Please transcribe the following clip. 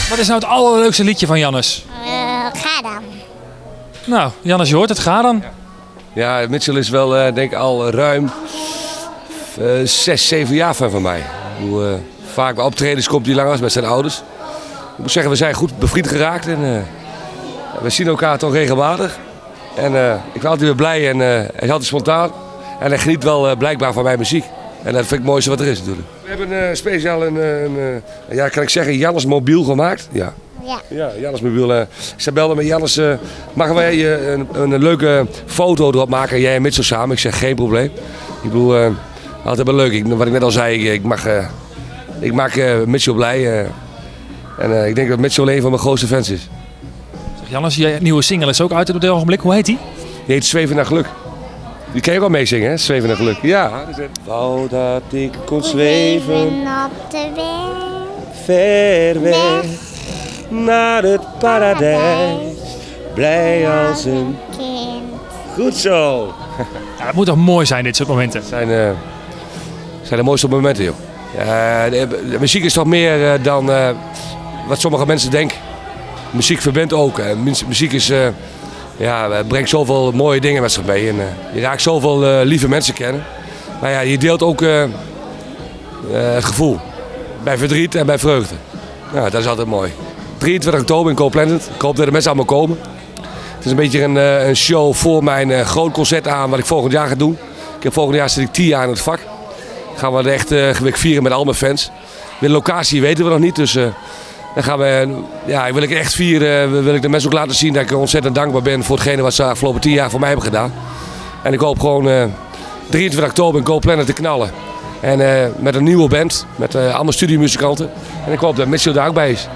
Wat is nou het allerleukste liedje van Jannes? Ga dan. Nou, Jannes, je hoort het. Ga dan. Ja, Mitchell is wel denk ik al ruim 6, 7 jaar van mij. Vaak bij optredens komt hij langs met zijn ouders. Ik moet zeggen, we zijn goed bevriend geraakt en we zien elkaar toch regelmatig. En ik ben altijd weer blij en hij is altijd spontaan. En hij geniet wel blijkbaar van mijn muziek. En dat vind ik het mooiste wat er is natuurlijk. We hebben speciaal ja, kan ik zeggen, Jannes mobiel gemaakt. Ja. Ja, Jannes mobiel. Ze belde met Jannes, mogen wij een leuke foto erop maken, jij en Mitchell samen? Ik zeg, geen probleem. Ik bedoel, altijd wel leuk. Wat ik net al zei, ik maak Mitchell blij. En ik denk dat Mitchell een van mijn grootste fans is. Zeg, Jannes, je nieuwe single is ook uit op dit ogenblik. Hoe heet die? Die heet Zweven naar geluk. Die kan je ook wel meezingen, hè? Zweven naar geluk. Ja. Wou dat ik kon zweven op de weg. ver weg naar het paradijs. Blij als een kind. goed zo. Ja, het moet toch mooi zijn, dit soort momenten? Het zijn de mooiste momenten, joh. De muziek is toch meer dan wat sommige mensen denken. Muziek verbindt ook. Muziek is, brengt zoveel mooie dingen met zich mee. En, je raakt zoveel lieve mensen kennen. Maar ja, je deelt ook het gevoel. Bij verdriet en bij vreugde. Ja, dat is altijd mooi. 23 oktober in Co-Planet. Ik hoop dat de mensen allemaal komen. Het is een beetje een show voor mijn groot concert aan wat ik volgend jaar ga doen. Volgend jaar zit ik 10 jaar in het vak. Gaan we echt vieren met al mijn fans. De locatie weten we nog niet, dus dan gaan we, wil ik echt vieren. Wil ik de mensen ook laten zien dat ik ontzettend dankbaar ben voor hetgene wat ze de afgelopen 10 jaar voor mij hebben gedaan. En ik hoop gewoon 23 oktober in Co-Planet te knallen. En met een nieuwe band, met allemaal studiomuzikanten. En ik hoop dat Mitchell daar ook bij is.